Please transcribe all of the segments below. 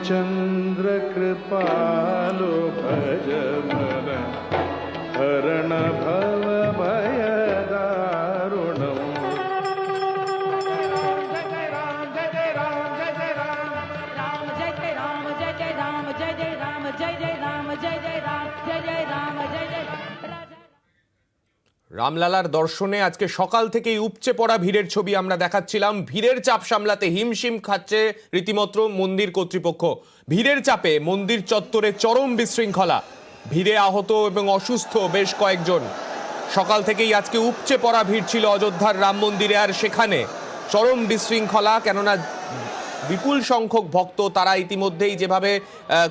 रामचंद्र कृपालो भजमन हरण भव भय दारुणम्। রামলালার দর্শনে আজকে সকাল থেকেই উপচে পড়া ভিড়ের ছবি আমরা দেখাচ্ছিলাম। ভিড়ের চাপ সামলাতে হিমশিম খাচ্ছে রীতিমতো মন্দির কর্তৃপক্ষ। ভিড়ের চাপে মন্দির চত্বরে চরম বিশৃঙ্খলা, ভিড়ে আহত এবং অসুস্থ বেশ কয়েকজন। সকাল থেকেই আজকে উপচে পড়া ভিড় ছিল অযোধ্যার রাম মন্দিরে, আর সেখানে চরম বিশৃঙ্খলা, কেননা বিপুল সংখ্যক ভক্ত তারা ইতিমধ্যেই যেভাবে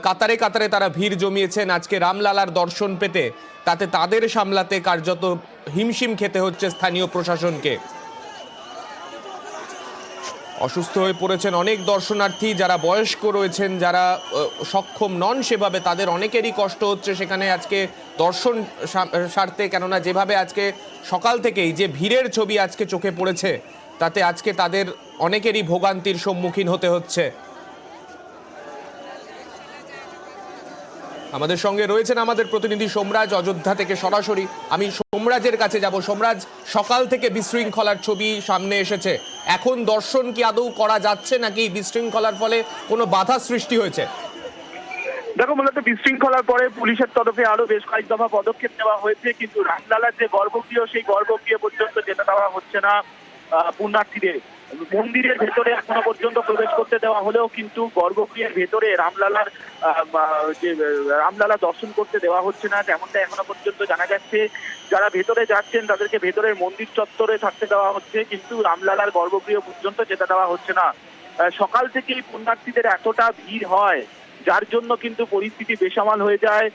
কাতারে কাতারে তারা ভিড় জমিয়েছেন আজকে রামলালার দর্শন পেতে, তাতে তাদের সামলাতে কার্যত হিমশিম খেতে হচ্ছে স্থানীয় প্রশাসনকে। অসুস্থ হয়ে পড়েছেন অনেক দর্শনার্থী, যারা বয়স্ক রয়েছেন, যারা সক্ষম নন সেভাবে, তাদের অনেকেরই কষ্ট হচ্ছে সেখানে আজকে দর্শন সারতে, কেননা যেভাবে আজকে সকাল থেকেই যে ভিড়ের ছবি আজকে চোখে পড়েছে তাতে আজকে তাদের অনেকেরই ভোগান্তির সম্মুখীন হতে হচ্ছে। আমাদের সঙ্গে রয়েছেন আমাদের প্রতিনিধি সোমরাজ অযোধ্যা থেকে সরাসরি। আমি সোমরাজের কাছে যাব। সোমরাজ, সকাল থেকে বিশৃঙ্খলার ছবি সামনে এসেছে, এখন দর্শন কি আদৌ করা যাচ্ছে নাকি বিশৃঙ্খলার ফলে কোনো বাধা সৃষ্টি হয়েছে? দেখো, মূলত বিশৃঙ্খলার পরে পুলিশের তরফে আরো বেশ কয়েক দফা পদক্ষেপ নেওয়া হয়েছে, কিন্তু রামলালার যে গর্ভগৃহ সেই গর্ভগৃহ পর্যন্ত যেতে দেওয়া হচ্ছে না পুণ্যার্থীদের। মন্দিরের ভেতরে এখনো পর্যন্ত প্রবেশ করতে দেওয়া হলেও কিন্তু গর্ভগৃহের ভেতরে রামলালা দর্শন করতে দেওয়া হচ্ছে না, তেমনটা এখনো পর্যন্ত জানা যাচ্ছে। যারা ভেতরে যাচ্ছেন তাদেরকে ভেতরের মন্দির চত্বরে থাকতে দেওয়া হচ্ছে, কিন্তু রামলালার গর্ভগৃহ পর্যন্ত যেতে দেওয়া হচ্ছে না। সকাল থেকেই পুণ্যার্থীদের এতটা ভিড় হয় যার জন্য কিন্তু পরিস্থিতি বেসামাল হয়ে যায়।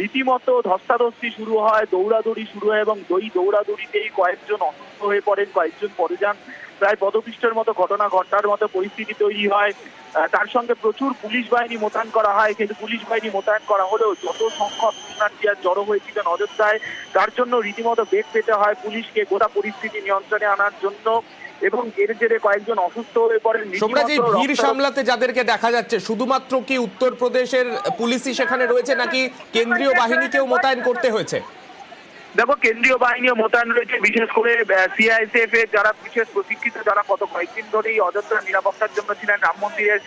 রীতিমতো ধস্তাধস্তি শুরু হয়, দৌড়াদৌড়ি শুরু হয়, এবং দৌড়াদৌড়িতেই কয়েকজন অসুস্থ হয়ে পড়েন, কয়েকজন পড়ে যান। প্রায় পদপিষ্টের মতো ঘটনা ঘটার মতো পরিস্থিতি তৈরি হয়। তার সঙ্গে প্রচুর পুলিশ বাহিনী মোতায়েন করা হয়, কিন্তু পুলিশ বাহিনী মোতায়েন করা হলেও যত সংখ্যক পুণ্যার্থী আর জড়ো হয়েছিলেন অযোধ্যায়, তার জন্য রীতিমতো বেগ পেতে হয় পুলিশকে গোটা পরিস্থিতি নিয়ন্ত্রণে আনার জন্য, এবং এর জেরে কয়েকজন অসুস্থ হয়ে পড়েন। ভিড় সামলাতে যাদেরকে দেখা যাচ্ছে, শুধুমাত্র কি উত্তরপ্রদেশের পুলিশই সেখানে রয়েছে নাকি কেন্দ্রীয় বাহিনীকেও মোতায়েন করতে হয়েছে? দেখো, কেন্দ্রীয় বাহিনীও মোতায়েন রয়েছে, বিশেষ করে সিআইএসএফ এর যারা বিশেষ প্রশিক্ষিত, যারা গত কয়েকদিন ধরেই অযোধ্যার নিরাপত্তার জন্য ছিলেন, রাম মন্দিরের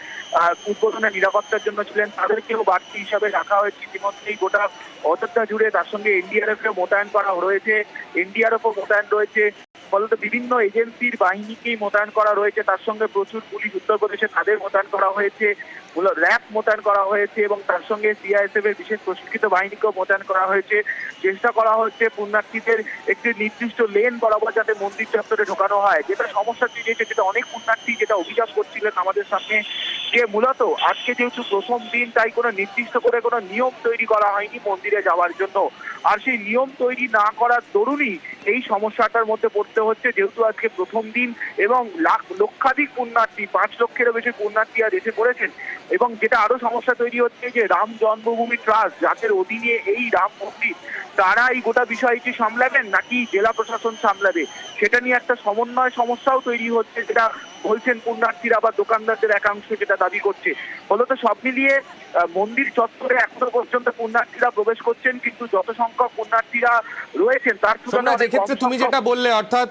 উদ্বোধনের নিরাপত্তার জন্য ছিলেন, তাদেরকেও বাড়তি হিসাবে রাখা হয়েছে ইতিমধ্যেই গোটা অযোধ্যা জুড়ে। তার সঙ্গে এনডিআরএফ ও মোতায়েন করা রয়েছে, এনডিআরএফ ও মোতায়েন রয়েছে, ফলত বিভিন্ন এজেন্সির বাহিনীকেই মোতায়েন করা রয়েছে। তার সঙ্গে প্রচুর পুলিশ উত্তরপ্রদেশে তাদের মোতায়েন করা হয়েছে, র্যাব মোতায়েন করা হয়েছে, এবং তার সঙ্গে সিআইএসএফ এর বিশেষ প্রশিক্ষিত বাহিনীকেও মোতায়েন করা হয়েছে। চেষ্টা করা হচ্ছে পুণ্যার্থীদের একটি নির্দিষ্ট লেন বরাবর যাতে মন্দির চত্বরে ঢোকানো হয়। যেটা সমস্যা তৈরি, যেটা অনেক পুণ্যার্থী যেটা অভিযোগ করছিলেন আমাদের সামনে, যে মূলত আজকে যেহেতু প্রথম দিন, তাই কোনো নির্দিষ্ট করে কোনো নিয়ম তৈরি করা হয়নি মন্দিরে যাওয়ার জন্য। আর সেই নিয়ম তৈরি না করার দরুনই এই সমস্যাটার মধ্যে পড়তে হচ্ছে, যেহেতু আজকে প্রথম দিন এবং লক্ষাধিক পুণ্যার্থী, 5 লক্ষেরও বেশি পুণ্যার্থী আজ এসে পড়েছেন। এবং যেটা আরো সমস্যা তৈরি হচ্ছে যে রাম জন্মভূমি ট্রাস্ট, যাদের অধীনে এই রাম মন্দির, তারা এই গোটা বিষয়টি সামলাবেন নাকি জেলা প্রশাসন সামলাবে, সেটা নিয়ে একটা সমস্যাও তৈরি হচ্ছে, যেটা বলছেন পুণ্যার্থীরা বা দোকানদারদের একাংশ যেটা দাবি করছে। ফলত সব মিলিয়ে মন্দির চত্বরে এখনো পর্যন্ত পুণ্যার্থীরা প্রবেশ করছেন, কিন্তু যত সংখ্যক পুণ্যার্থীরা রয়েছেন তার তুলনায় ক্ষেত্রে তুমি যেটা বললে, অর্থাৎ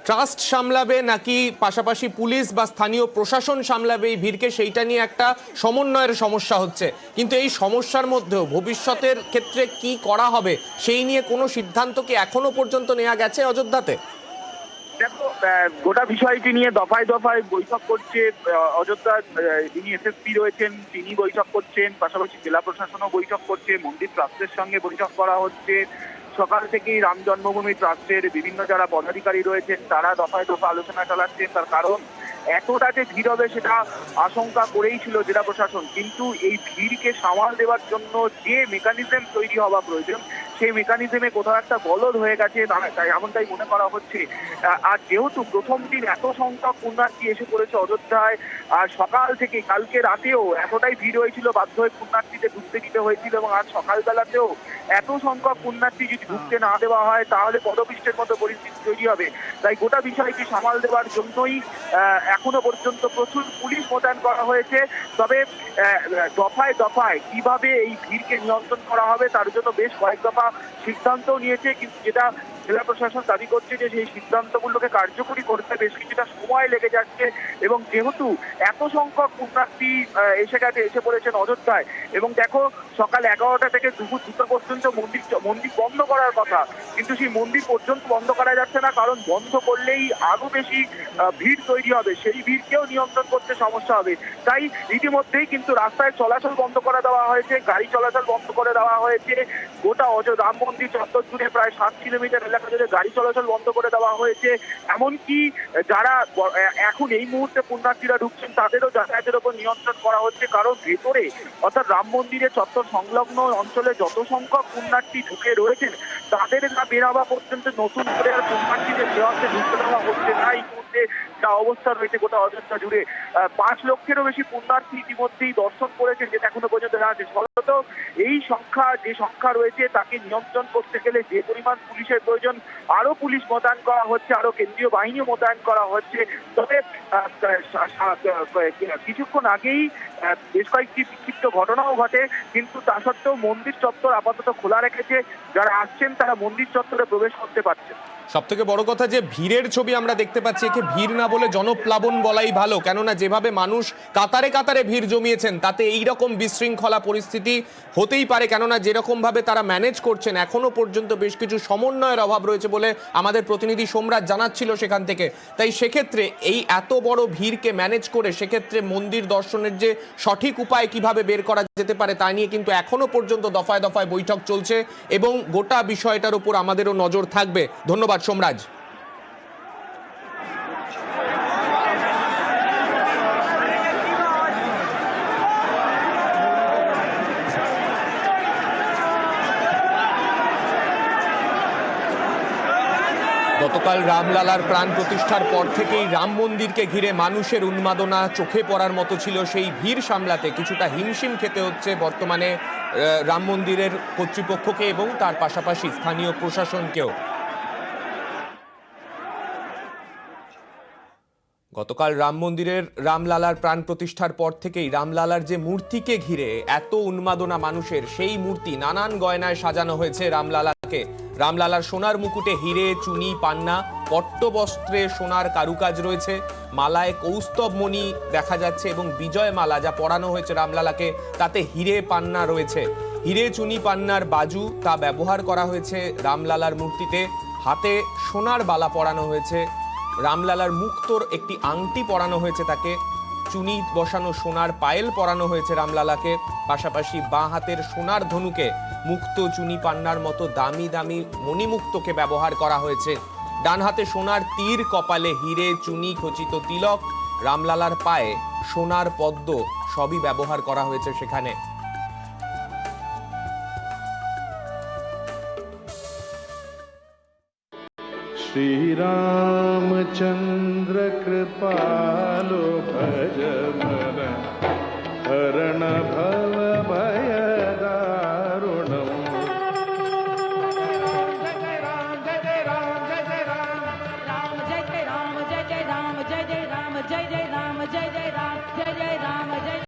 ট্রাস্ট সামলাবে নাকি পাশাপাশি পুলিশ বা স্থানীয় প্রশাসন সামলাবে এই ভিড়কে, সেইটা নিয়ে একটা সমন্বয়ের সমস্যা হচ্ছে। কিন্তু এই সমস্যার মধ্যেও ভবিষ্যতের ক্ষেত্রে কি করা হবে সেই নিয়ে কোনো সিদ্ধান্ত কি এখনো পর্যন্ত নেওয়া গেছে অযোধ্যাতে? দেখো, গোটা বিষয়টি নিয়ে দফায় দফায় বৈঠক করছে অযোধ্যার যিনি এসএসপি রয়েছেন তিনি বৈঠক করছেন, পাশাপাশি জেলা প্রশাসনও বৈঠক করছে, মন্দির ট্রাস্টের সঙ্গে বৈঠক করা হচ্ছে। সকাল থেকেই রাম জন্মভূমি ট্রাস্টের বিভিন্ন যারা পদাধিকারী রয়েছেন তারা দফায় দফা আলোচনা চালাচ্ছেন। তার কারণ, এতটা যে ভিড় হবে সেটা আশঙ্কা করেই ছিল জেলা প্রশাসন, কিন্তু এই ভিড়কে সামাল দেওয়ার জন্য যে মেকানিজম তৈরি হওয়া প্রয়োজন, সেই মেকানিজমে কোথাও একটা গলদ হয়ে গেছে, তাই এমনটাই মনে করা হচ্ছে। আর যেহেতু প্রথম দিন এত সংখ্যক পুণ্যার্থী এসে পড়েছে অযোধ্যায়, আর সকাল থেকে কালকে রাতেও এতটাই ভিড় হয়েছিল, বাধ্য হয়ে পুণ্যার্থীদের ঢুকতে দিতে হয়েছিল, এবং আজ সকালবেলাতেও এত সংখ্যক পুণ্যার্থী যদি ঢুকতে না দেওয়া হয় তাহলে পদপিষ্টের মতো পরিস্থিতি তৈরি হবে। তাই গোটা বিষয়টি সামাল দেওয়ার জন্যই এখনো পর্যন্ত প্রচুর পুলিশ মোতায়েন করা হয়েছে। তবে দফায় দফায় কিভাবে এই ভিড়কে নিয়ন্ত্রণ করা হবে তার জন্য বেশ কয়েক দফা সিদ্ধান্তও নিয়েছে, কিন্তু যেটা জেলা প্রশাসন দাবি করছে যে সেই সিদ্ধান্তগুলোকে কার্যকরী করতে বেশ কিছুটা সময় লেগে যাচ্ছে। এবং যেহেতু এত সংখ্যক পুণ্যার্থী এসে পড়েছেন অযোধ্যায়, এবং দেখো সকাল 11টা থেকে দুপুর 2টা পর্যন্ত মন্দির বন্ধ করার কথা, কিন্তু সেই মন্দির পর্যন্ত বন্ধ করা যাচ্ছে না, কারণ বন্ধ করলেই আরো বেশি ভিড় তৈরি হবে, সেই ভিড়কেও নিয়ন্ত্রণ করতে সমস্যা হবে। তাই ইতিমধ্যেই কিন্তু রাস্তায় চলাচল বন্ধ করে দেওয়া হয়েছে, গাড়ি চলাচল বন্ধ করে দেওয়া হয়েছে। গোটা রাম মন্দির চত্বর জুড়ে প্রায় 7 কিলোমিটার এলাকা জুড়ে গাড়ি চলাচল বন্ধ করে দেওয়া হয়েছে। এমনকি যারা এখন এই মুহূর্তে পুণ্যার্থীরা ঢুকছেন তাদেরও যাতায়াতের উপর নিয়ন্ত্রণ করা হচ্ছে, কারণ ভেতরে অর্থাৎ রাম মন্দিরের চত্বর সংলগ্ন অঞ্চলে যত সংখ্যক পুণ্যার্থী ঢুকে রয়েছেন তাদের না বেরাবা পর্যন্ত নতুন করে আর পুণ্যার্থীদের দেওয়াতে ঢুকতে দেওয়া হচ্ছে না। এই মুহূর্তে যা অবস্থা রয়েছে গোটা অযোধ্যা জুড়ে 5 লক্ষেরও বেশি পুণ্যার্থী ইতিমধ্যেই দর্শন করেছেন, যেটা এখনো পর্যন্ত জানা যাচ্ছে। ফলত এই সংখ্যা রয়েছে তাকে নিয়ন্ত্রণ করতে গেলে যে পরিমাণ পুলিশের প্রয়োজন, আরো পুলিশ মোতায়েন করা হচ্ছে, আরো কেন্দ্রীয় বাহিনী মোতায়েন করা হচ্ছে। তবে কিছুক্ষণ আগেই বেশ কয়েকটি বিক্ষিপ্ত ঘটনাও ঘটে, কিন্তু তা সত্ত্বেও মন্দির চত্বর আপাতত খোলা রেখেছে, যারা আসছেন তারা মন্দির চত্বরে প্রবেশ করতে পারছেন। সব থেকে বড় কথা যে ভিড়ের ছবি আমরা দেখতে পাচ্ছি, একে ভিড় না বলে জনপ্লাবন বলাই ভালো, কেননা যেভাবে মানুষ কাতারে কাতারে ভিড় জমিয়েছেন তাতে এই রকম বিশৃঙ্খলা পরিস্থিতি হতেই পারে, কেননা যেরকম ভাবে তারা ম্যানেজ করছেন এখনো পর্যন্ত বেশ কিছু সমন্বয়ের অভাব রয়েছে বলে আমাদের প্রতিনিধি সোমরাজ জানাচ্ছিল সেখান থেকে। তাই সেক্ষেত্রে এই এত বড় ভিড়কে ম্যানেজ করে সেক্ষেত্রে মন্দির দর্শনের যে সঠিক উপায় কিভাবে বের করা যেতে পারে তা নিয়ে কিন্তু এখনো পর্যন্ত দফায় দফায় বৈঠক চলছে, এবং গোটা বিষয়টার উপর আমাদেরও নজর থাকবে। ধন্যবাদ সোমরাজ। গতকাল রামলালার প্রাণ প্রতিষ্ঠার পর থেকেই রাম মন্দিরকে ঘিরে মানুষের উন্মাদনা চোখে পড়ার মতো ছিল। সেই ভিড় সামলাতে কিছুটা হিমশিম খেতে হচ্ছে বর্তমানে রাম মন্দিরের কর্তৃপক্ষকে এবং তার পাশাপাশি স্থানীয় প্রশাসনকেও। গতকাল রাম মন্দিরের রামলালার প্রাণ প্রতিষ্ঠার পর থেকেই রামলালার যে মূর্তিকে ঘিরে এত উন্মাদনা মানুষের, সেই মূর্তি নানান গয়নায় সাজানো হয়েছে রামলালাকে। রামলালার সোনার মুকুটে হিরে, চুনি, পান্না, পট্টবস্ত্রে সোনার কারুকাজ রয়েছে, মালায় কৌস্তব মণি দেখা যাচ্ছে, এবং বিজয় মালা যা পরানো হয়েছে রামলালাকে তাতে হিরে পান্না রয়েছে। হিরে, চুনি, পান্নার বাজু তা ব্যবহার করা হয়েছে রামলালার মূর্তিতে। হাতে সোনার বালা পরানো হয়েছে, রামলালার মুক্তোর একটি আংটি পরানো হয়েছে তাকে, চুনি বসানো সোনার পায়েল পরানো হয়েছে রামলালাকে, পাশাপাশি বাঁ হাতের সোনার ধনুকে মুক্তো, চুনি, পান্নার মতো দামি দামি মণিমুক্তকে ব্যবহার করা হয়েছে। ডান হাতে সোনার তীর, কপালে হিরে, চুনি খচিত তিলক, রামলালার পায়ে সোনার পদ্ম সবই ব্যবহার করা হয়েছে সেখানে। श्री रामचंद्र कृपालो भज मन हरण भव